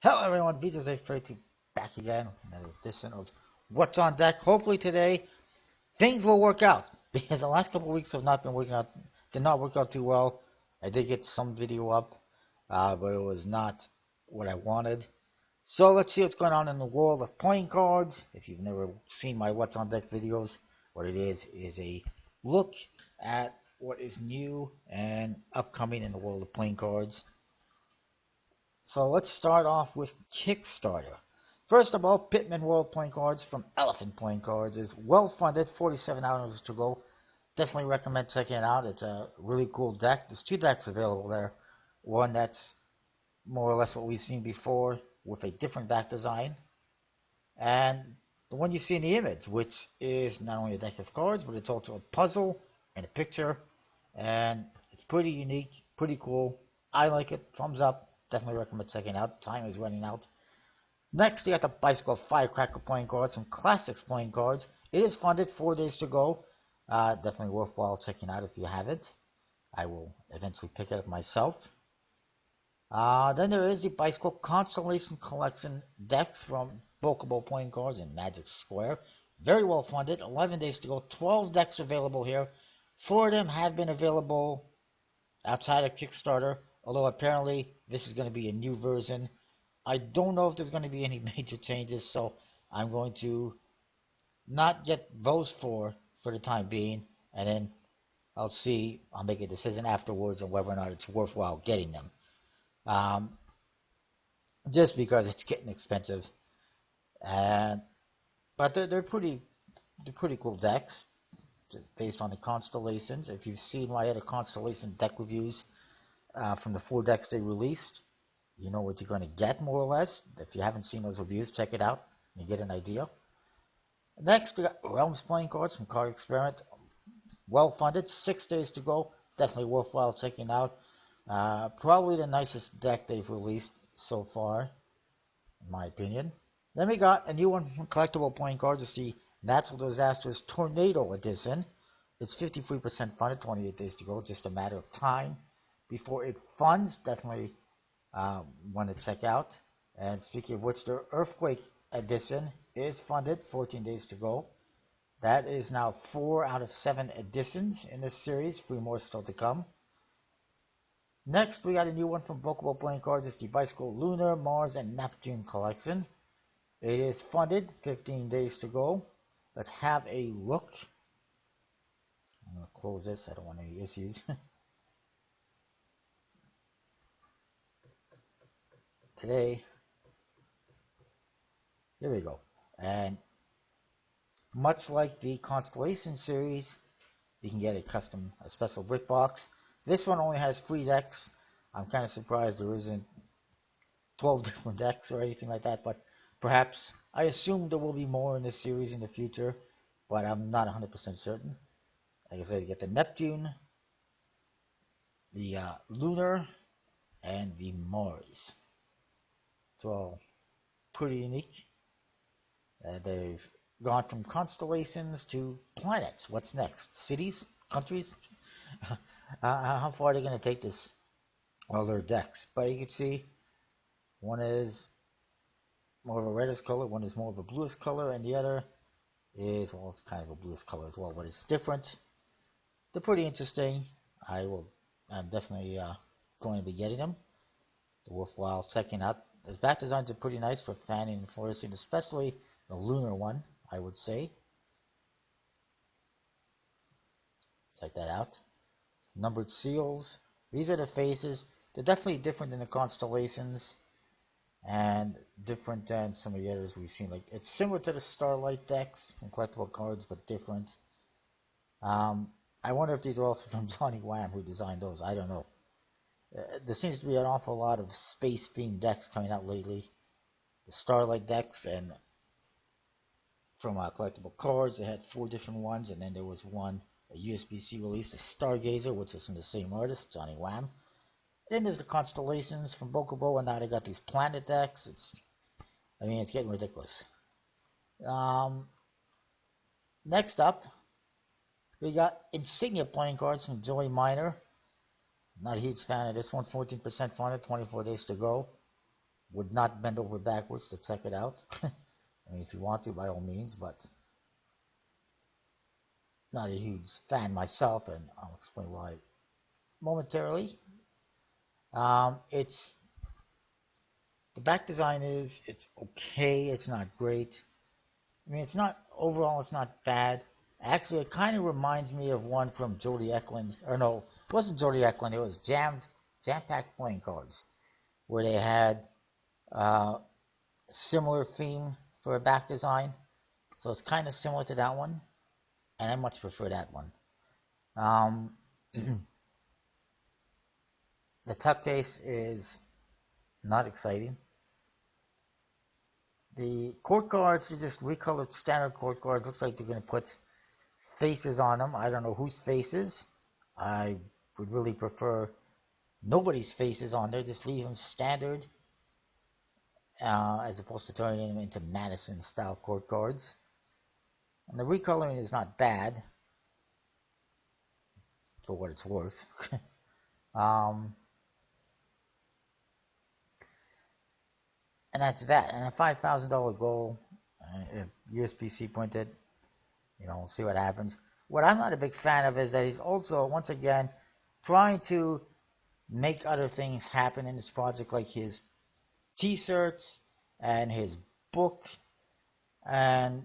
Hello everyone, VJ's832 back again with another edition of What's on Deck. Hopefully today things will work out because the last couple of weeks have not been working out, did not work out too well. I did get some video up, but it was not what I wanted. So let's see what's going on in the world of playing cards. If you've never seen my What's on Deck videos, what it is a look at what is new and upcoming in the world of playing cards. So let's start off with Kickstarter. First of all, Pitman World Playing Cards from Elephant Playing Cards is well funded, 47 hours to go. Definitely recommend checking it out. It's a really cool deck. There's two decks available there. One that's more or less what we've seen before with a different back design. And the one you see in the image, which is not only a deck of cards, but it's also a puzzle and a picture. And it's pretty unique, pretty cool. I like it. Thumbs up. Definitely recommend checking it out. Time is running out. Next, you got the Bicycle Firecracker playing cards, some classics playing cards. It is funded, 4 days to go. Definitely worthwhile checking out if you haven't. I will eventually pick it up myself. Then there is the Bicycle Constellation Collection decks from Bokubo playing cards and Magic Square. Very well funded, 11 days to go. 12 decks available here. 4 of them have been available outside of Kickstarter, although apparently this is going to be a new version. I don't know if there's going to be any major changes, so I'm going to not get those four for the time being, and then I'll make a decision afterwards on whether or not it's worthwhile getting them. Just because it's getting expensive, and but they're pretty cool decks based on the constellations. If you've seen my other constellation deck reviews from the 4 decks they released, you know what you're going to get more or less. If you haven't seen those reviews, check it out and you get an idea. Next, we got Realms playing cards from Card Experiment. Well funded, 6 days to go. Definitely worthwhile checking out. Probably the nicest deck they've released so far, in my opinion. Then we got a new one from Collectible Playing Cards. It's the Natural Disasters Tornado Edition. It's 53% funded, 28 days to go. Just a matter of time before it funds. Definitely want to check out. And speaking of which, the Earthquake Edition is funded, 14 days to go. That is now 4 out of 7 editions in this series, 3 more still to come. Next, we got a new one from Bokubo Playing Cards. It's the Bicycle Lunar, Mars, and Neptune collection. It is funded, 15 days to go. Let's have a look. I'm going to close this, I don't want any issues. Today, here we go. And much like the Constellation series, you can get a special brick box. This one only has 3 decks. I'm kind of surprised there isn't 12 different decks or anything like that, but perhaps, I assume there will be more in this series in the future, but I'm not 100% certain. Like I said, you get the Neptune, the Lunar, and the Mars. It's all pretty unique. They've gone from constellations to planets. What's next? Cities? Countries? How far are they going to take this? Well, they're decks, but you can see one is more of a reddish color, one is more of a bluish color, and the other is, well, it's kind of a bluish color as well, but it's different. They're pretty interesting. I'm definitely going to be getting them. They're worthwhile checking out. Those back designs are pretty nice for fanning and flourishing, especially the lunar one, I would say. Check that out. Numbered seals. These are the faces. They're definitely different than the constellations and different than some of the others we've seen. Like, it's similar to the Starlight decks and collectible cards, but different. I wonder if these are also from Johnny Wham, who designed those. I don't know. There seems to be an awful lot of space-themed decks coming out lately. The Starlight decks, and from collectible cards, they had 4 different ones, and then there was one, a USB-C release, the Stargazer, which is from the same artist, Johnny Wham. Then there's the Constellations from Bokubo, and now they got these planet decks. It's getting ridiculous. Next up, we got Insignia playing cards from Joey Miner. Not a huge fan of this one. 14% funded, 24 days to go. Would not bend over backwards to check it out. I mean, if you want to, by all means, but not a huge fan myself, and I'll explain why momentarily. It's the back design it's okay. It's not great. I mean, it's not overall. It's not bad. Actually, it kind of reminds me of one from Jody Eklund. Or no, it wasn't Jody Eklund. It was jam-packed playing cards, where they had similar theme for a back design. So it's kind of similar to that one, and I much prefer that one. The tuck case is not exciting. The court cards are just recolored standard court cards. Looks like they're going to put faces on them. I don't know whose faces. I would really prefer nobody's faces on there. Just leave them standard, as opposed to turning them into Madison-style court cards. And the recoloring is not bad, for what it's worth. And that's that. And a $5,000 goal, if USPC printed, we'll see what happens. What I'm not a big fan of is that he's also, once again, trying to make other things happen in this project, like his t-shirts and his book, and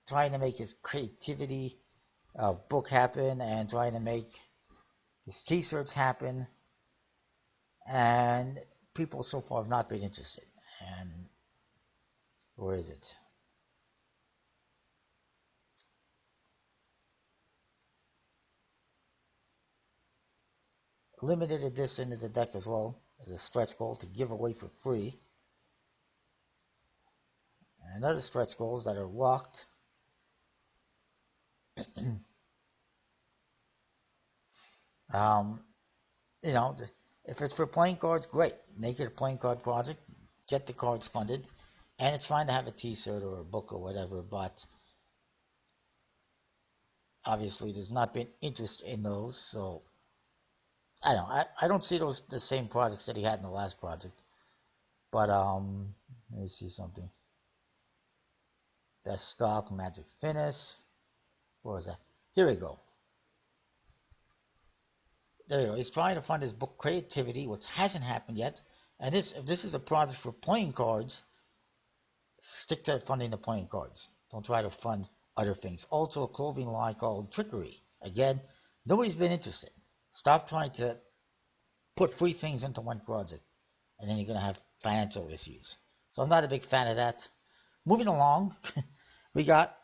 trying to make his creativity book happen, and trying to make his t-shirts happen, and people so far have not been interested. And where is it? Limited edition is the deck as well as a stretch goal to give away for free. And other stretch goals that are locked. If it's for playing cards, great. Make it a playing card project. Get the cards funded. And it's fine to have a t-shirt or a book or whatever, but obviously there's not been interest in those, so I don't see those the same projects that he had in the last project. But let me see something. Best stock, Magic Finish. Where was that? Here we go. There you go. He's trying to fund his book Creativity, which hasn't happened yet. And if this is a project for playing cards, stick to funding the playing cards. Don't try to fund other things. Also, a clothing line called Trickery. Again, nobody's been interested. Stop trying to put free things into one project, and then you're going to have financial issues. So I'm not a big fan of that. Moving along, we got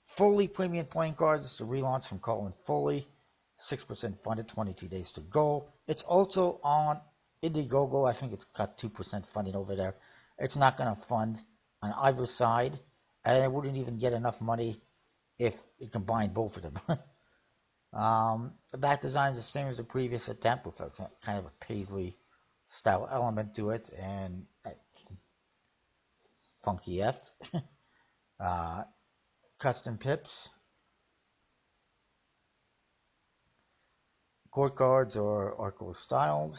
Foley Premium Playing Cards. It's a relaunch from Colin Foley. 6% funded, 22 days to go. It's also on Indiegogo. I think it's got 2% funding over there. It's not going to fund on either side, and it wouldn't even get enough money if it combined both of them. The back design is the same as the previous attempt, with a kind of a paisley style element to it, and funky F. Custom pips. Court cards are Arco styled.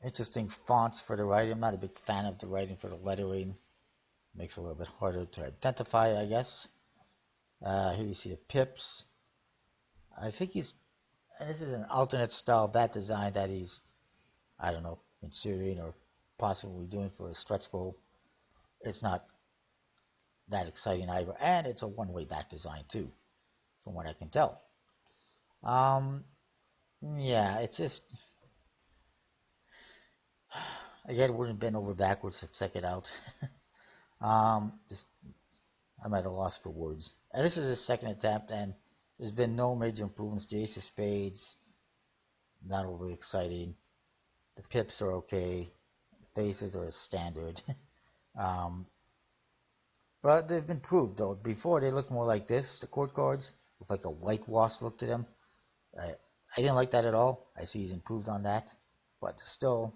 Interesting fonts for the writing. I'm not a big fan of the writing for the lettering. Makes it a little bit harder to identify, I guess. Here you see the pips. I think this is an alternate style bat design that he's, I don't know, considering or possibly doing for a stretch goal. It's not that exciting either, and it's a one-way back design too, from what I can tell. Yeah, it's just, again, it wouldn't bend over backwards to check it out. Just, I'm at a loss for words. And this is his second attempt, and there's been no major improvements. The Ace of Spades, not overly exciting. The pips are okay. The faces are standard. But they've been improved, though. Before, they looked more like this, the court cards, with like a whitewash look to them. I didn't like that at all. I see he's improved on that, but still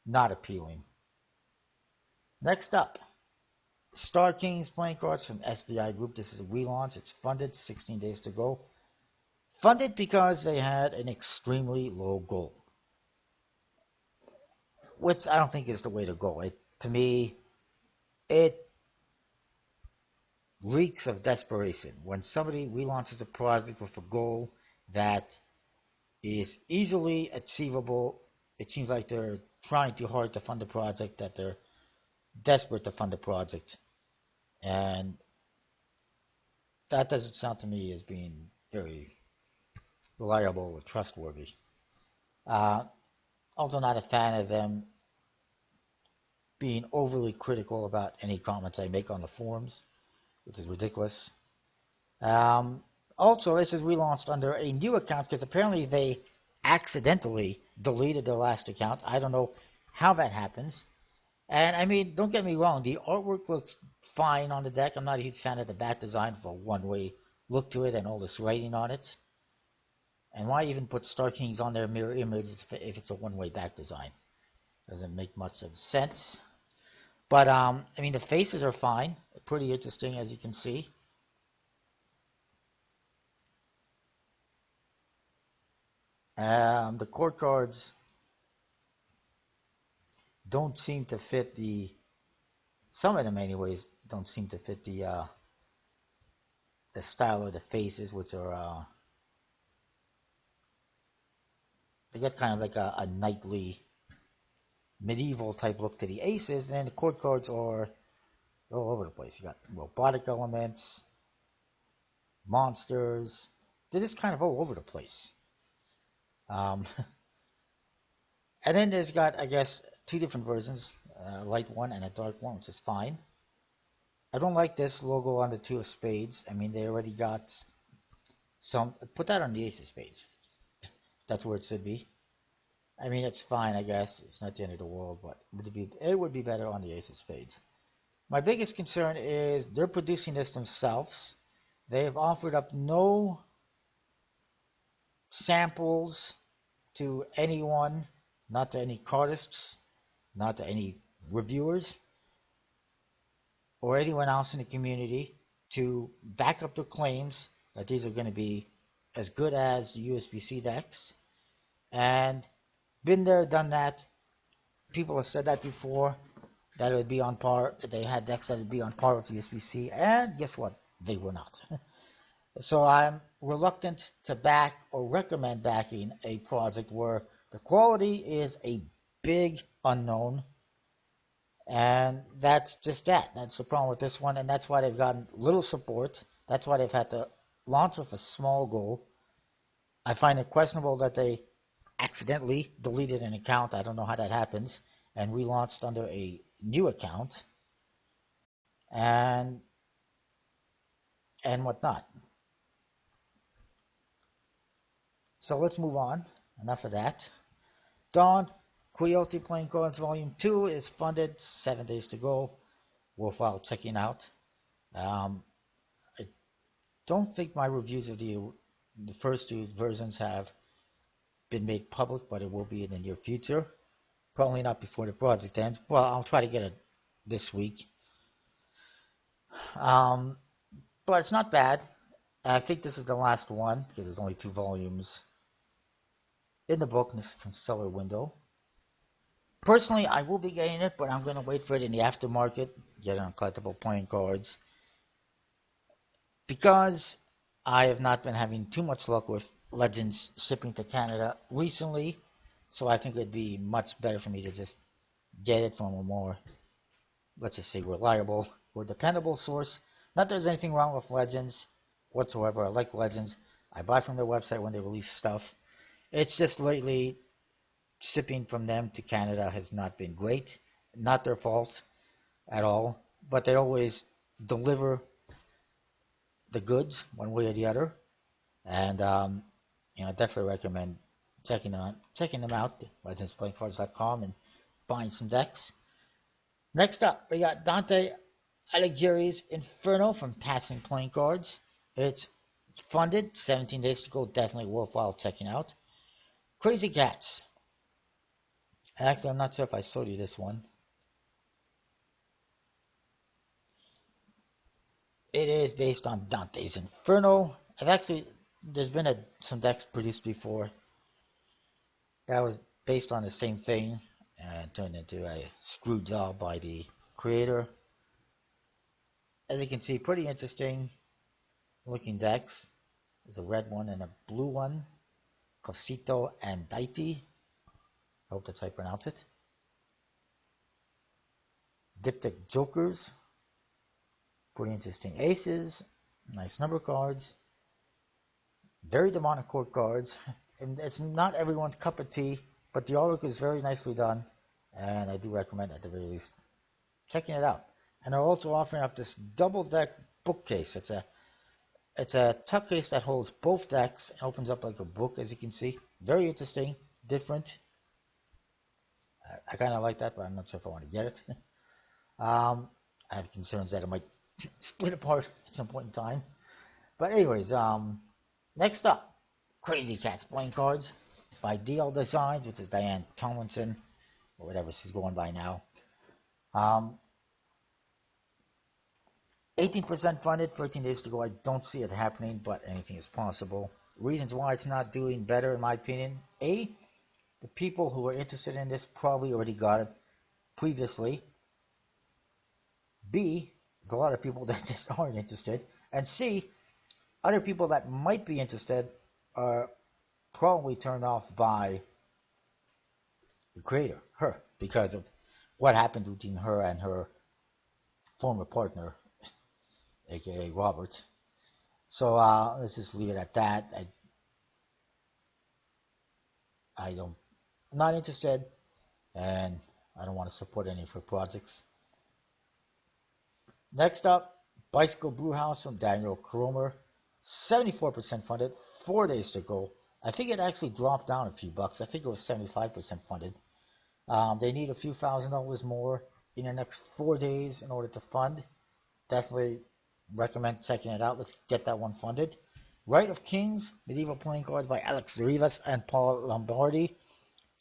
not appealing. Next up, Star Kings playing cards from SVI Group. This is a relaunch. It's funded, 16 days to go. Funded because they had an extremely low goal. which I don't think is the way to go. To me, it reeks of desperation when somebody relaunches a project with a goal that is easily achievable. It seems like they're trying too hard to fund the project, that they're desperate to fund the project, and that doesn't sound to me as being very reliable or trustworthy. Uh, Also not a fan of them being overly critical about any comments I make on the forums, which is ridiculous. Also, this is relaunched under a new account because apparently they accidentally deleted their last account. I don't know how that happens. And I mean, don't get me wrong, the artwork looks fine on the deck. I'm not a huge fan of the back design for a one-way look to it and all this writing on it. And why even put Star Kings on their mirror image if it's a one-way back design? Doesn't make much of sense. But, I mean, the faces are fine. Pretty interesting, as you can see. The court cards don't seem to fit some of them anyways, don't seem to fit the style of the faces, which are, they got kind of like a knightly, medieval type look to the aces, and then the court cards are all over the place. You got robotic elements, monsters. They're just kind of all over the place. And then there's got, I guess, two different versions, a light one and a dark one, which is fine. I don't like this logo on the two of spades. I mean, they already got some. Put that on the ace of spades. That's where it should be. I mean, it's fine, I guess. It's not the end of the world, but it would be better on the ace of spades. My biggest concern is they're producing this themselves. They have offered up no samples to anyone, not to any cardists, not to any reviewers, or anyone else in the community to back up their claims that these are going to be as good as the USB-C decks. And been there, done that. People have said that before, that it would be on par, that they had decks that would be on par with USB-C, and guess what? They were not. So I'm reluctant to back or recommend backing a project where the quality is a big unknown, and that's just that. That's the problem with this one, and that's why they've gotten little support. That's why they've had to launch with a small goal. I find it questionable that they accidentally deleted an account. I don't know how that happens, and relaunched under a new account, and whatnot. So let's move on. Enough of that. Don Quixote Playing Cards Volume 2 is funded. 7 days to go. Worthwhile checking out. I don't think my reviews of the first two versions have been made public, but it will be in the near future. Probably not before the project ends. Well, I'll try to get it this week. But it's not bad. I think this is the last one, because there's only 2 volumes in the book from Cellar Window. Personally, I will be getting it, but I'm going to wait for it in the aftermarket, get it on collectible playing cards, because I have not been having too much luck with Legends shipping to Canada recently, so I think it'd be much better for me to just get it from a more, let's just say, reliable or dependable source. Not that there's anything wrong with Legends whatsoever. I like Legends. I buy from their website when they release stuff. It's just lately, shipping from them to Canada has not been great. Not their fault at all, but they always deliver the goods one way or the other. And I definitely recommend checking them out, legendsplayingcards.com, and buying some decks. Next up, we got Dante Alighieri's Inferno from Passing Playing Cards. It's funded, 17 days to go, definitely worthwhile checking out. Crazy Cats. Actually, I'm not sure if I showed you this one. It is based on Dante's Inferno. There's been some decks produced before that was based on the same thing, and turned into a screw job by the creator. As you can see, pretty interesting looking decks. There's a red one and a blue one. Cosito and Daiti. I hope that's how you pronounce it. Diptych Jokers. Pretty interesting aces. Nice number cards. Very demonic court cards. And it's not everyone's cup of tea, but the artwork is very nicely done. And I do recommend, at the very least, checking it out. And they're also offering up this double deck bookcase. It's a tuck case that holds both decks and opens up like a book, as you can see. Very interesting, different. I kind of like that, but I'm not sure if I want to get it. I have concerns that it might split apart at some point in time. But anyways, next up, Crazy Cats playing cards by DL Designs, which is Diane Tomlinson, or whatever she's going by now. 18% funded, 13 days to go. I don't see it happening, but anything is possible. Reasons why it's not doing better, in my opinion. A, the people who are interested in this probably already got it previously. B, there's a lot of people that just aren't interested. And C, other people that might be interested are probably turned off by the creator, her, because of what happened between her and her former partner, aka Robert. So let's just leave it at that. I'm not interested, and I don't want to support any of her projects. Next up, Bicycle Brewhouse from Daniel Kromer, 74% funded, 4 days to go. I think it actually dropped down a few bucks. I think it was 75% funded. They need a few $1,000s more in the next 4 days in order to fund. Definitely recommend checking it out. Let's get that one funded. Rite of Kings, medieval playing cards by Alex Rivas and Paul Lombardi.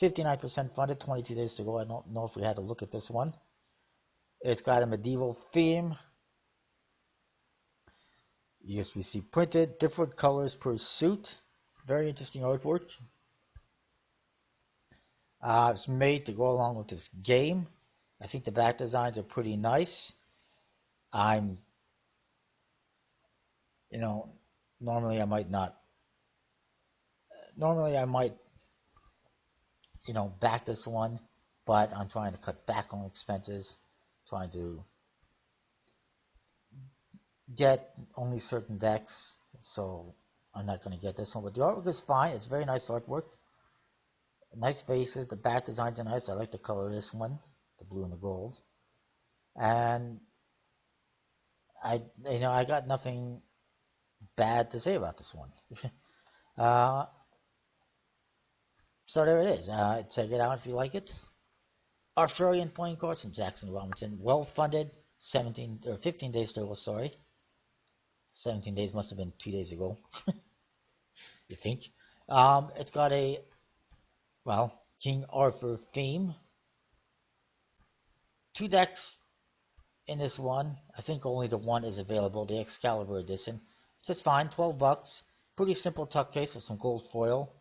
59% funded, 22 days to go. I don't know if we had to look at this one. It's got a medieval theme. USBC printed, different colors per suit. Very interesting artwork. It's made to go along with this game. I think the back designs are pretty nice. Normally I might, back this one, but I'm trying to cut back on expenses, trying to get only certain decks, so I'm not going to get this one. But the artwork is fine. It's very nice artwork. Nice faces. The back designs are nice. I like the color of this one, the blue and the gold. And I got nothing bad to say about this one. So there it is. Check it out if you like it. Australian playing cards from Jackson Robinson. Well funded. 15 days to go, sorry. 17 days must have been 2 days ago. You think? It's got a, King Arthur theme. 2 decks in this one. I think only the one is available, the Excalibur edition. It's just fine, 12 bucks. Pretty simple tuck case with some gold foil.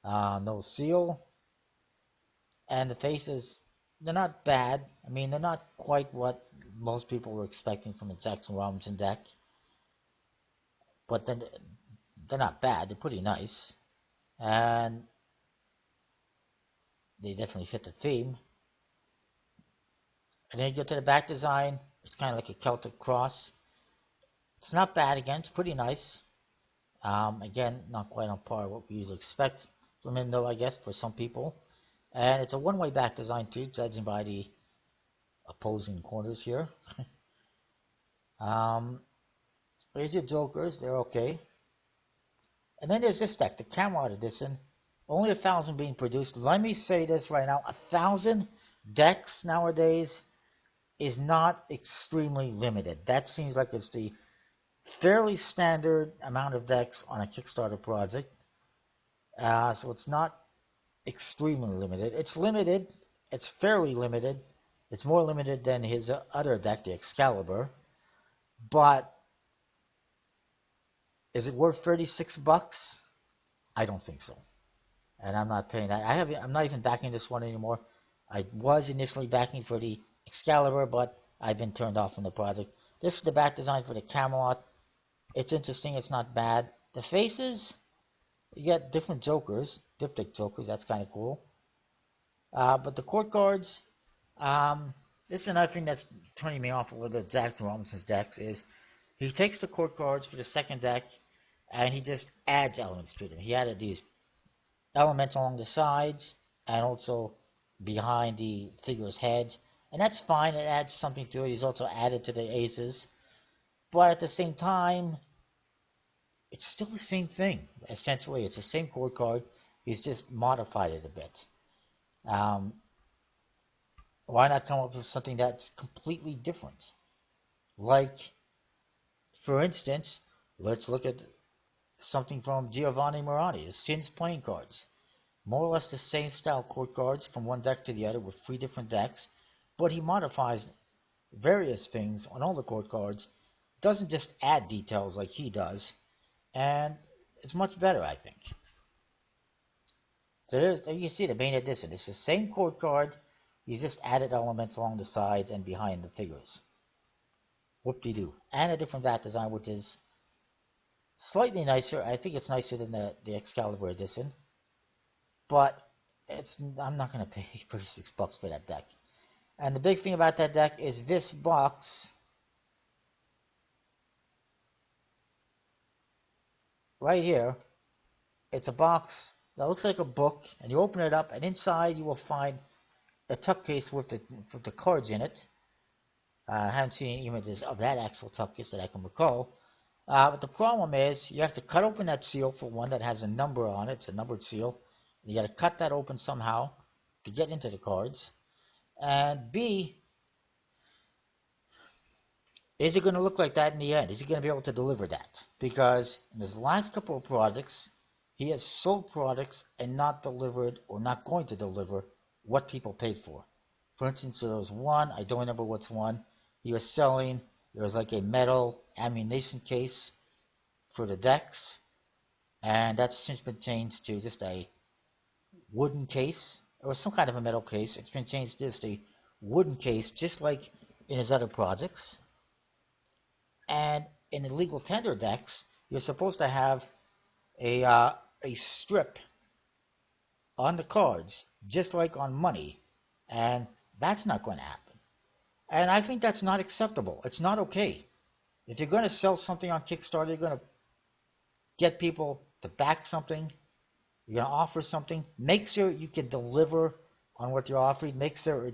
No seal. And the faces, they're not bad. I mean, they're not quite what most people were expecting from a Jackson Robinson deck. But they're not bad. They're pretty nice. And they definitely fit the theme. And then you get to the back design. It's kind of like a Celtic cross. It's not bad again. It's pretty nice. Again, not quite on par with what we usually expect from him, though, I guess, for some people. And it's a one-way back design, too, judging by the opposing corners here. There's your Jokers. They're okay. And then there's this deck, the Camelot Edition. Only 1,000 being produced. Let me say this right now. 1,000 decks nowadays is not extremely limited. That seems like it's the fairly standard amount of decks on a Kickstarter project. So it's not extremely limited. It's limited. It's fairly limited. It's more limited than his other deck, the Excalibur. But is it worth 36 bucks? I don't think so. And I'm not paying that. I'm not even backing this one anymore. I was initially backing for the Excalibur, but I've been turned off from the project. This is the back design for the Camelot. It's interesting. It's not bad. The faces, you get different Jokers, diptych Jokers. That's kind of cool. But the court cards, this is another thing that's turning me off a little bit of Zach Robinson's decks is he takes the court cards for the second deck and he just adds elements to them. He added these elements along the sides and also behind the figure's heads. And that's fine. It adds something to it. He's also added to the aces. But at the same time, it's still the same thing. Essentially, it's the same court card. He's just modified it a bit. Why not come up with something that's completely different? Like, for instance, let's look at something from Giovanni Morani, the Sins playing cards. More or less the same style court cards from one deck to the other with 3 different decks, but he modifies various things on all the court cards, doesn't just add details like he does, and it's much better, I think. So you can see the main edition. It's the same court card, he's just added elements along the sides and behind the figures. Whoop-de-doo. And a different back design, which is slightly nicer. I think it's nicer than the Excalibur edition. But I'm not going to pay $36 for that deck. And the big thing about that deck is this box right here. It's a box that looks like a book, and you open it up, and inside you will find a tuck case with the cards in it. I haven't seen any images of that actual tuck case that I can recall. But the problem is you have to cut open that seal for one that has a number on it. It's a numbered seal. You got to cut that open somehow to get into the cards. And B, is it going to look like that in the end? Is he going to be able to deliver that? Because in his last couple of projects, he has sold products and not delivered or not going to deliver what people paid for. For instance, there was one, I don't remember what's one, he was selling, there was like a metal ammunition case for the decks, and that's since been changed to just a wooden case. It was some kind of a metal case. It's been changed to just a wooden case, just like in his other projects. And in the legal tender decks, you're supposed to have a strip on the cards, just like on money, and that's not going to happen. And I think that's not acceptable. It's not okay. If you're going to sell something on Kickstarter, you're going to get people to back something, you're going to offer something, make sure you can deliver on what you're offering, make sure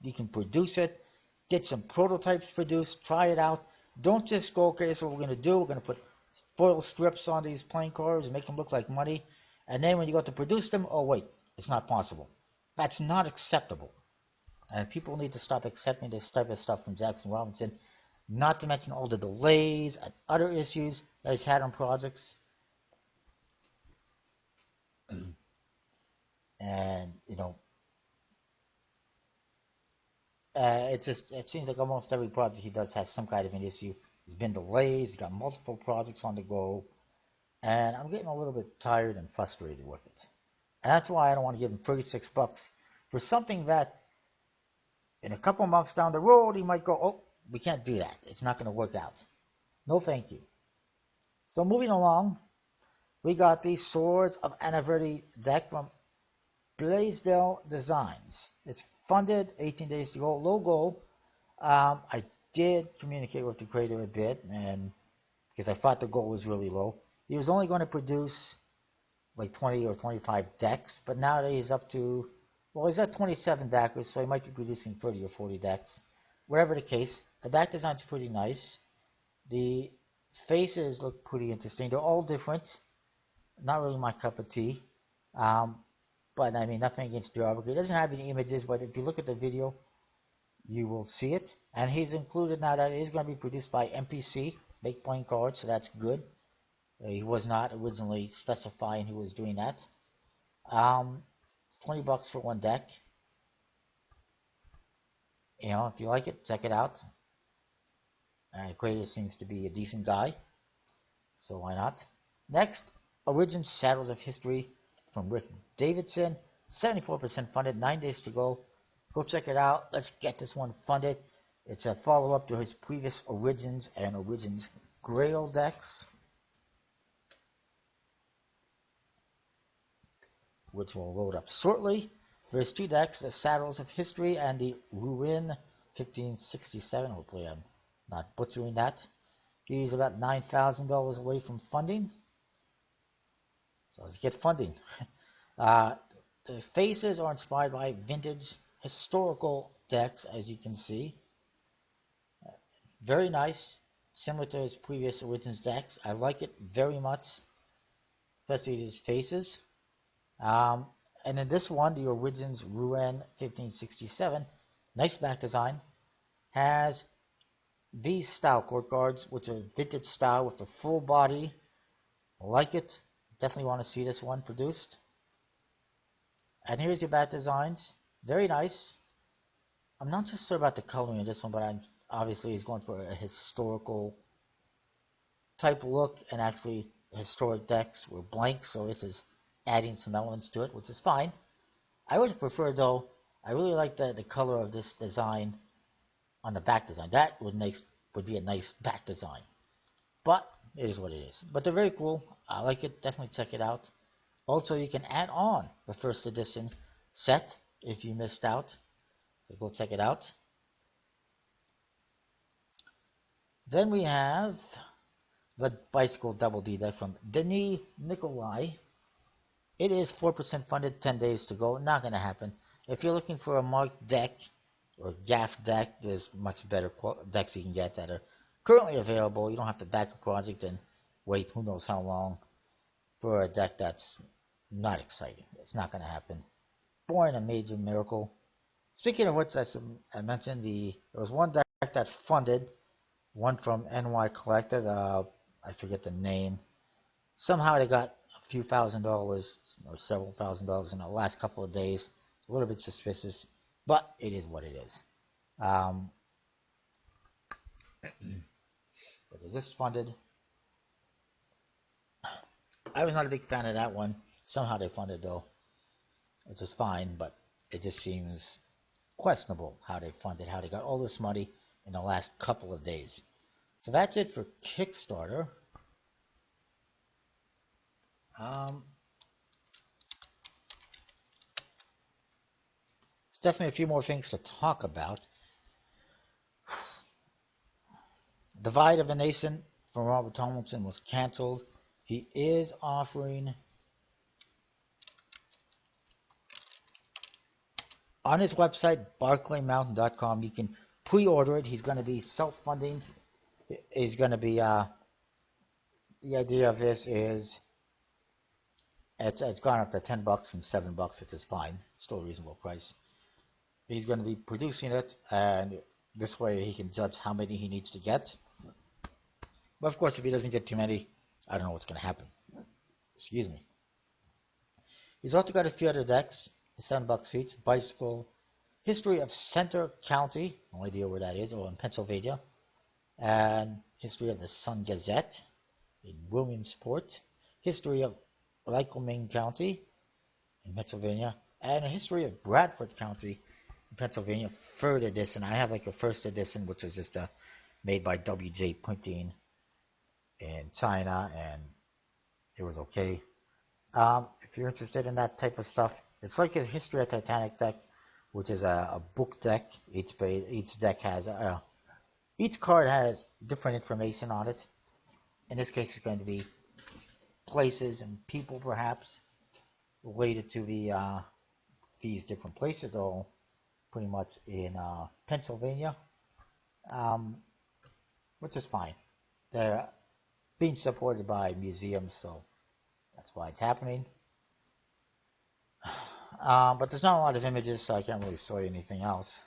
you can produce it, get some prototypes produced, try it out. Don't just go, okay, that's what we're going to do. We're going to put foil strips on these playing cards and make them look like money. And then when you go to produce them, oh wait, it's not possible. That's not acceptable. And people need to stop accepting this type of stuff from Jackson Robinson, not to mention all the delays and other issues that he's had on projects. And, it seems like almost every project he does has some kind of an issue. There's been delays, he's got multiple projects on the go, and I'm getting a little bit tired and frustrated with it. And that's why I don't want to give him $36 for something that in a couple months down the road he might go, oh, we can't do that. It's not going to work out. No thank you. So moving along, we got the Swords of Anaverdi deck from Blaisdell Designs. It's funded, 18 days to go, low goal. I did communicate with the creator a bit, and because I thought the goal was really low. He was only going to produce like 20 or 25 decks, but now he's up to, well, he's at 27 backers, so he might be producing 30 or 40 decks. Whatever the case, the back design's pretty nice. The faces look pretty interesting. They're all different. Not really my cup of tea. But I mean, nothing against Drawbrook. It doesn't have any images, but if you look at the video, you will see it. And he's included now that it is going to be produced by MPC, Make Playing Cards, so that's good. He was not originally specifying who was doing that. It's $20 for one deck. If you like it, check it out. The creator seems to be a decent guy, so why not? Next, Origin Shadows of History from Rick Davidson, 74% funded, 9 days to go. Go check it out. Let's get this one funded. It's a follow-up to his previous Origins and Origins Grail decks, which will load up shortly. There's two decks, the Saddles of History and the Ruin 1567. Hopefully I'm not butchering that. He's about $9,000 away from funding. So let's get funding. The faces are inspired by vintage historical decks, as you can see. Very nice, similar to his previous Origins decks. I like it very much, especially his faces. And in this one, the Origins Ruin 1567, nice back design, has these style court cards, which are vintage style with the full body. I like it. Definitely want to see this one produced. And here's your back designs. Very nice. I'm not just sure about the coloring of this one, but obviously he's going for a historical type look, and actually historic decks were blank, so this is adding some elements to it, which is fine. I would prefer, though, I really like the color of this design on the back design. That would be a nice back design. But it is what it is. But they're very cool. I like it. Definitely check it out. Also, you can add on the first edition set if you missed out. So go check it out. Then we have the Bicycle Double D deck from Denis Nicolai. It is 4% funded, 10 days to go. Not going to happen. If you're looking for a marked deck or gaff deck, there's much better decks you can get that are currently available. You don't have to back a project and wait who knows how long for a deck that's not exciting. It's not going to happen. Born a major miracle. Speaking of which, I mentioned there was one deck that funded, one from NY Collective. I forget the name. Somehow they got a few $1,000 or several $1,000 in the last couple of days. A little bit suspicious, but it is what it is. But it just funded. I was not a big fan of that one. Somehow they funded though, which is fine, but it just seems questionable how they funded, how they got all this money in the last couple of days. So that's it for Kickstarter. There's definitely a few more things to talk about. Divide of a Nation from Robert Tomlinson was canceled. He is offering on his website, barclaymountain.com. You can pre-order it. He's going to be self-funding. He's going to be, the idea of this is, it's gone up to $10 from $7, which is fine. Still a reasonable price. He's going to be producing it, and this way he can judge how many he needs to get. But of course, if he doesn't get too many, I don't know what's going to happen. Excuse me. He's also got a few other decks. The $7 each. Bicycle. History of Center County. No idea where that is. Or in Pennsylvania. And History of the Sun Gazette in Williamsport. History of Lycoming County in Pennsylvania. And a History of Bradford County in Pennsylvania. Third edition. I have like a first edition, which is just made by WJ Printing in China, and it was okay. If you're interested in that type of stuff, it's like a History of Titanic deck, which is a book deck. Each deck has each card has different information on it. In this case, it's going to be places and people, perhaps related to these different places, all pretty much in Pennsylvania, which is fine. They're being supported by museums, so that's why it's happening. But there's not a lot of images, so I can't really show you anything else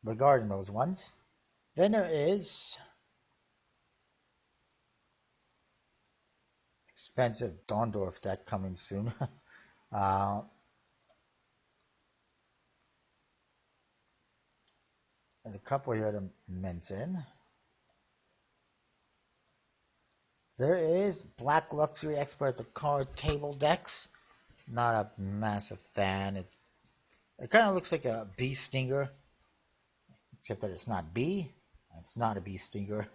regarding those ones. Then there is expensive Dondorf deck coming soon. There's a couple here to mention. There is Black Luxury Expert, the card table decks. Not a massive fan. It kind of looks like a bee stinger, except that it's not bee. It's not a bee stinger.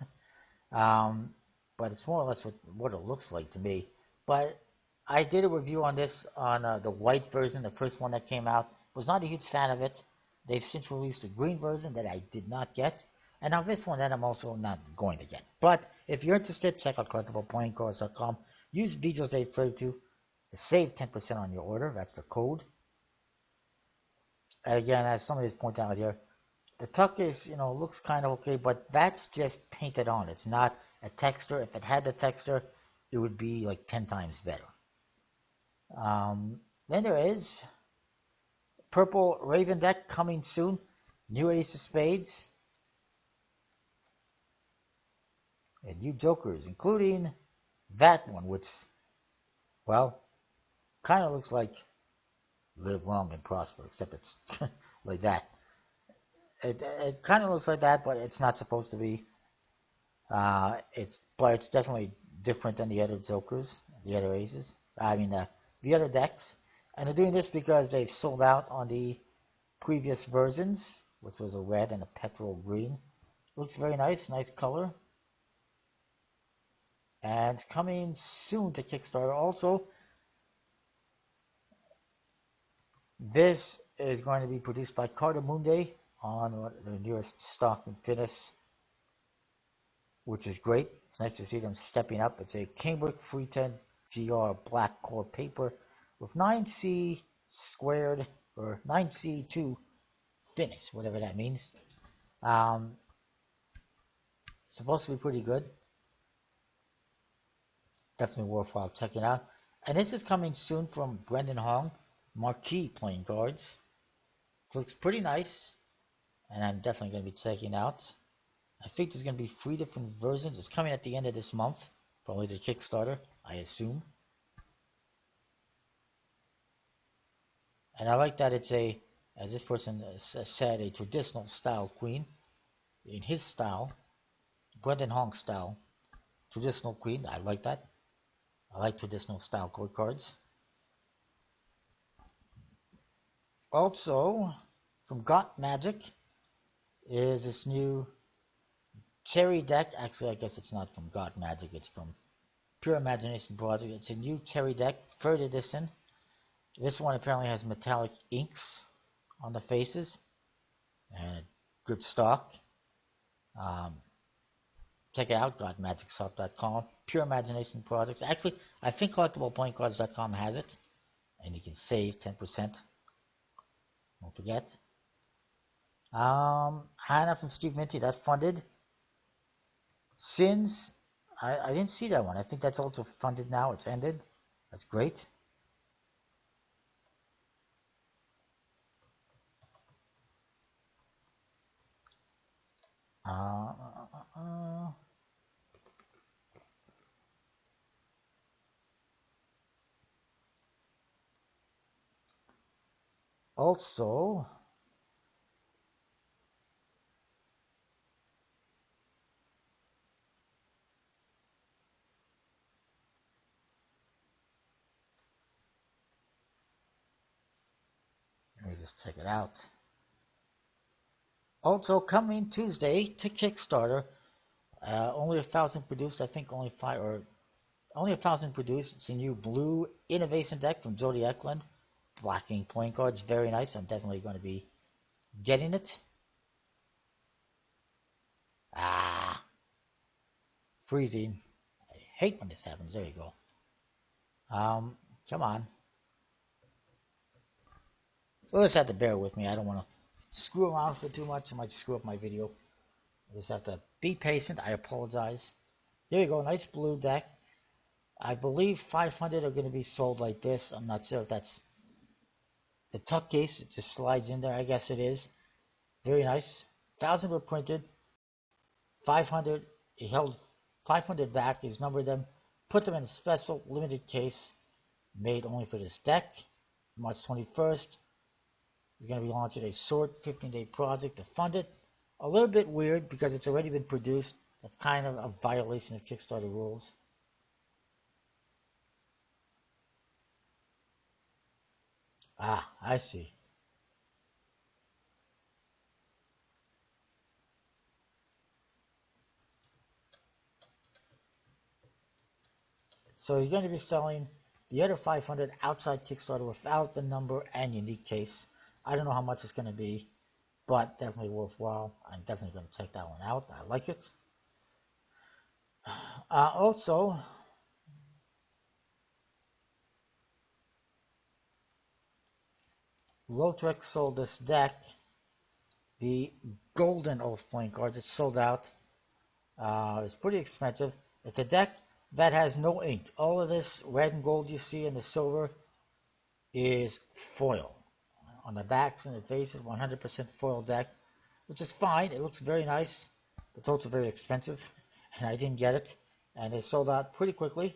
um, but it's more or less what it looks like to me. But I did a review on this on the white version, the first one that came out. Was not a huge fan of it. They've since released a green version that I did not get. And now this one that I'm also not going to get. But if you're interested, check out collectibleplayingcards.com. Use VJose32 to save 10% on your order. That's the code. And again, as somebody's pointed out here, the tuck is, looks kind of okay, but that's just painted on. It's not a texture. If it had the texture, it would be like 10 times better. Then there is Purple Raven deck coming soon. New Ace of Spades. And new Jokers, including that one, which, well, kind of looks like Live Long and Prosper, except it's like that. It kind of looks like that, but it's not supposed to be. But it's definitely different than the other Jokers, the other Aces. The other decks. And they're doing this because they've sold out on the previous versions, which was a red and a petrol green. Looks very nice, nice color. And it's coming soon to Kickstarter. Also, this is going to be produced by Carta Mundi on the newest stock and finish, which is great. It's nice to see them stepping up. It's a Cambric 310 GR black core paper with 9C squared or 9C2 finish, whatever that means. Supposed to be pretty good. Definitely worthwhile checking out. And this is coming soon from Brendan Hong, Marquee Playing Cards. It looks pretty nice, and I'm definitely going to be checking out. I think there's going to be 3 different versions. It's coming at the end of this month, probably the Kickstarter, I assume. And I like that it's as this person said, a traditional style queen. In his style, Brendan Hong style, traditional queen. I like that. I like traditional style code cards. Also, from Got Magic is this new Cherry deck. Actually, I guess it's not from Got Magic. It's from Pure Imagination Project. It's a new Cherry deck, 3rd edition. This one apparently has metallic inks on the faces. And good stock. Check it out, GotMagicShop.com. Pure Imagination Projects. Actually, I think CollectiblePlayingCards.com has it. And you can save 10%. Don't forget. Hannah from Steve Minty, that funded. Sins, I didn't see that one. I think that's also funded now. It's ended. That's great. Also, let me just check it out. Also coming Tuesday to Kickstarter, only 1,000 produced. I think only 1,000 produced. It's a new blue innovation deck from Jody Eklund. Blocking playing cards, very nice. I'm definitely going to be getting it. Freezing. I hate when this happens. There you go. Come on. You'll just have to bear with me. I don't want to screw around for too much. I might screw up my video. You just have to be patient. I apologize. There you go. Nice blue deck. I believe 500 are going to be sold like this. I'm not sure if that's the tuck case. It just slides in there. I guess it is. Very nice. 1,000 were printed. 500. He held 500 back. He's numbered them. Put them in a special limited case made only for this deck. March 21st. He's going to be launching a short 15-day project to fund it. A little bit weird because it's already been produced. That's kind of a violation of Kickstarter rules. I see. So you're going to be selling the other 500 outside Kickstarter without the number and unique case. I don't know how much it's going to be, but definitely worthwhile. I'm definitely going to check that one out. I like it. Also, Lotrex sold this deck, the Golden Oath playing cards. It's sold out. It's pretty expensive. It's a deck that has no ink. All of this red and gold you see in the silver is foil. On the backs and the faces, 100% foil deck, which is fine. It looks very nice. It's also very expensive, and I didn't get it. And they sold out pretty quickly.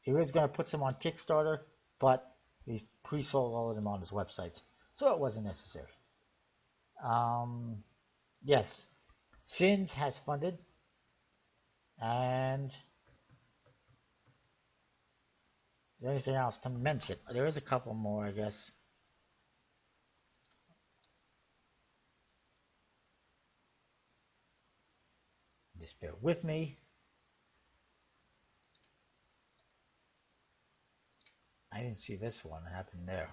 He was going to put some on Kickstarter, but he's pre-sold all of them on his website, so it wasn't necessary. Yes, Sins has funded, and is there anything else to mention? There is a couple more, I guess. Just bear with me. I didn't see this one. What happened there?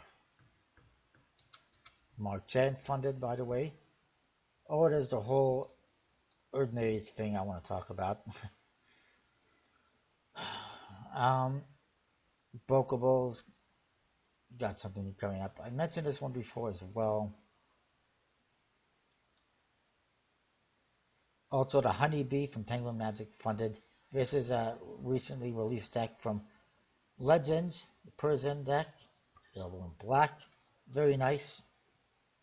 Mark Chen funded, by the way. Oh, there's the whole Erdnase thing I want to talk about. Bokables got something coming up. I mentioned this one before as well. Also, the Honeybee from Penguin Magic funded. This is a recently released deck from Legends, the Persian deck, available in black. Very nice,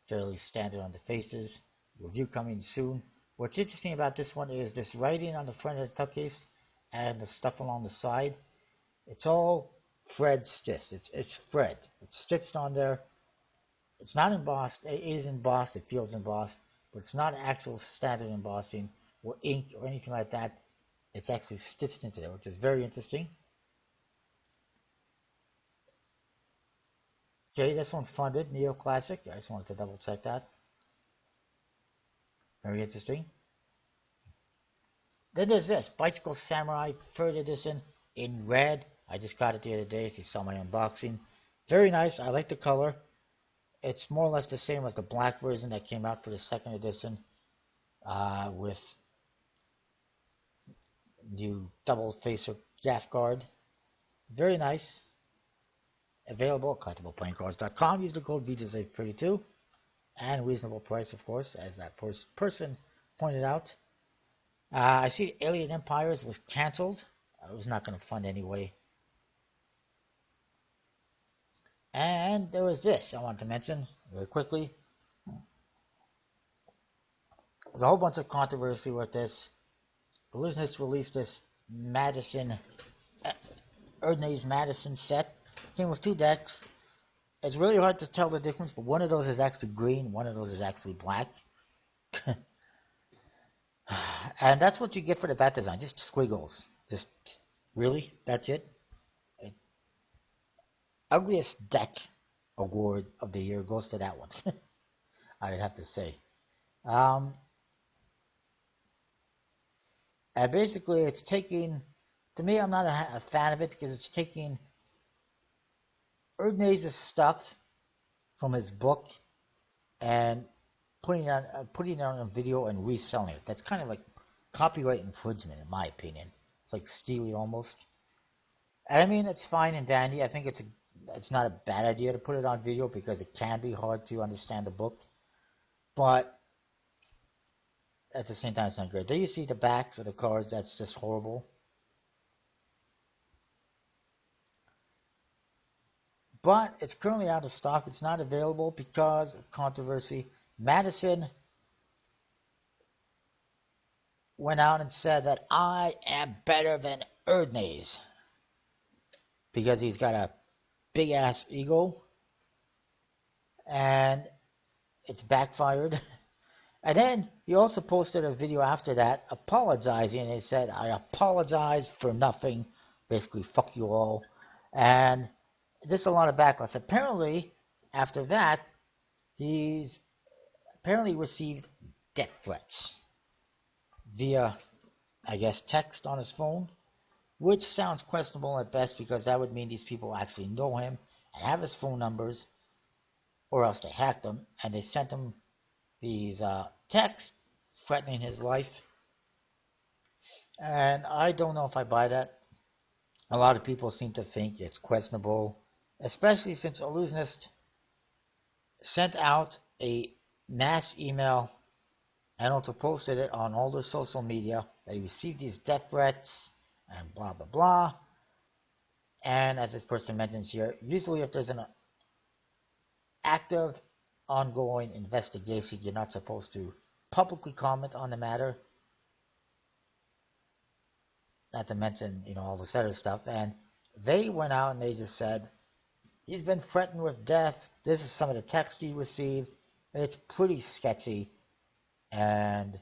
fairly standard on the faces. Review coming soon. What's interesting about this one is this writing on the front of the tuck case and the stuff along the side. It's all Fred stitched. It's Fred. It's stitched on there. It's not embossed. It is embossed. It feels embossed, but it's not actual standard embossing or ink or anything like that. It's actually stitched into there, which is very interesting. Okay, this one funded, Neoclassic. I just wanted to double check that. Very interesting. Then there's this, Bicycle Samurai 3rd edition in red. I just got it the other day if you saw my unboxing. Very nice. I like the color. It's more or less the same as the black version that came out for the 2nd edition with new double facer gaff guard. Very nice. Available at collectibleplayingcards.com. Use the code VJZ32. And reasonable price, of course, as that person pointed out. I see Alien Empires was canceled. I was not going to fund anyway. And there was this I wanted to mention very quickly. There's a whole bunch of controversy with this. Blizzard released this Madison, Erdnase Madison set. Came with 2 decks. It's really hard to tell the difference, but one of those is actually green, one of those is actually black. And that's what you get for the bat design, just squiggles. Just really, that's it. Ugliest deck award of the year goes to that one. I would have to say. And basically, it's taking, to me, I'm not a fan of it because it's taking Erdnase's stuff from his book and putting it on video and reselling it. That's kind of like copyright infringement, in my opinion. It's like stealing almost. And I mean, it's fine and dandy. I think it's not a bad idea to put it on video because it can be hard to understand the book. But at the same time, it's not great. There you see the backs of the cards. That's just horrible. But it's currently out of stock. It's not available because of controversy. Madison went out and said that I am better than Erdnase because he's got a big ass ego and it's backfired. And then he also posted a video after that apologizing, and he said, I apologize for nothing, basically fuck you all. And there's a lot of backlash. Apparently after that he's apparently received death threats via, I guess, text on his phone, which sounds questionable at best because that would mean these people actually know him and have his phone numbers, or else they hacked him and they sent him these texts threatening his life. And I don't know if I buy that. A lot of people seem to think it's questionable, especially since Allusionist sent out a mass email and also posted it on all the social media that he received these death threats and blah blah blah. And as this person mentions here, usually if there's an active ongoing investigation, you're not supposed to publicly comment on the matter, not to mention all this other stuff. And they went out and they just said he's been threatened with death. This is some of the text he received. It's pretty sketchy and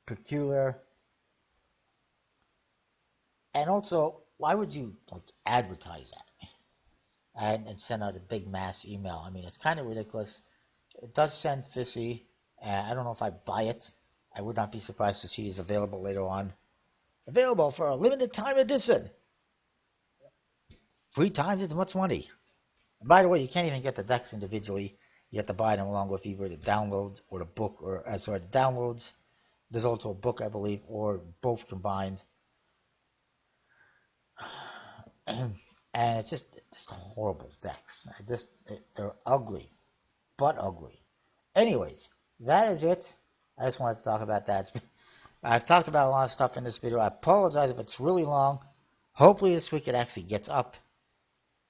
peculiar. And also, why would you advertise that and send out a big mass email? I mean, it's kind of ridiculous. It does send fishy. I don't know if I buy it. I would not be surprised to see these available later on. Available for a limited time edition. 3 times as much money. And by the way, you can't even get the decks individually. You have to buy them along with either the downloads or the book, or the downloads. There's also a book, I believe, or both combined. And it's just horrible decks. They're ugly, but ugly. Anyways, that is it. I just wanted to talk about that. I've talked about a lot of stuff in this video. I apologize if it's really long. Hopefully this week it actually gets up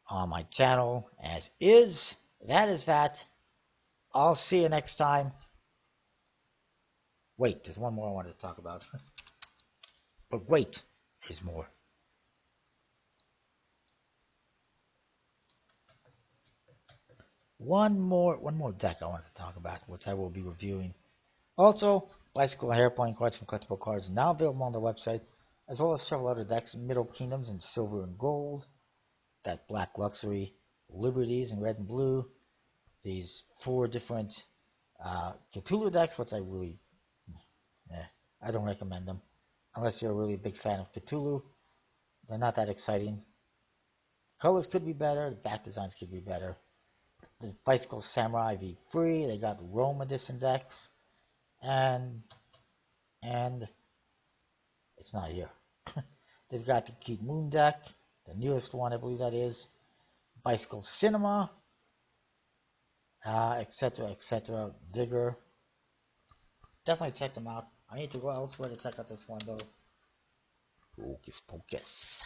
on my channel as is. That is that. I'll see you next time. Wait, there's one more I wanted to talk about. But wait, there's more. One more deck I wanted to talk about, which I will be reviewing. Also, Bicycle and Hairplaying cards from Collectible Cards now available on the website, as well as several other decks, Middle Kingdoms in silver and gold, that Black Luxury, Liberties in red and blue, these 4 different Cthulhu decks, which I don't recommend them, unless you're a really big fan of Cthulhu. They're not that exciting. Colors could be better, the back designs could be better. The Bicycle Samurai V3, they got Rome Edition decks, and it's not here. They've got the Keat Moon deck, the newest one, I believe that is, Bicycle Cinema, etc., etc., Vigor. Definitely check them out. I need to go elsewhere to check out this one, though. Hocus Pocus.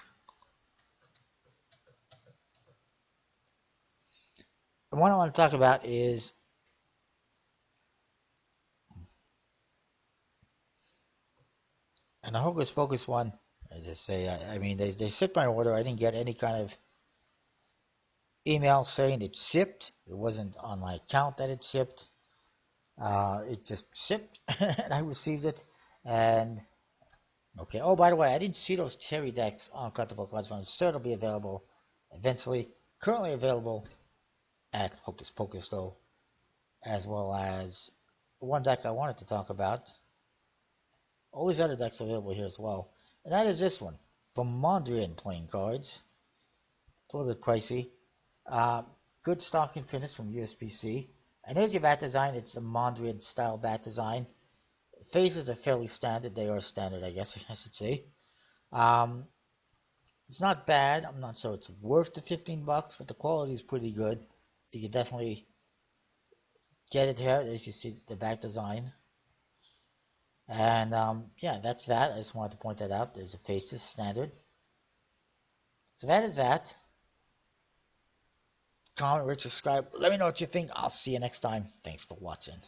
The one I want to talk about is and the Hocus Pocus one. I just say, I mean, they shipped my order. I didn't get any kind of email saying it shipped. It wasn't on my account that it shipped. It just shipped, and I received it. And okay. Oh, by the way, I didn't see those cherry decks on Collectible Cards, but I'm sure they'll be available eventually. Currently available at Hocus Pocus, though, as well as the one deck I wanted to talk about. All these other decks are available here as well, and that is this one from Mondrian Playing Cards. It's a little bit pricey. Good stock and finish from USPC. And here's your bat design. It's a Mondrian style bat design. Faces are fairly standard. They are standard, I guess I should say. It's not bad. I'm not sure it's worth the $15, but the quality is pretty good. You can definitely get it here. As you see, the back design. And yeah, that's that. I just wanted to point that out. There's a faces standard. So that is that. Comment, rate, subscribe. Let me know what you think. I'll see you next time. Thanks for watching.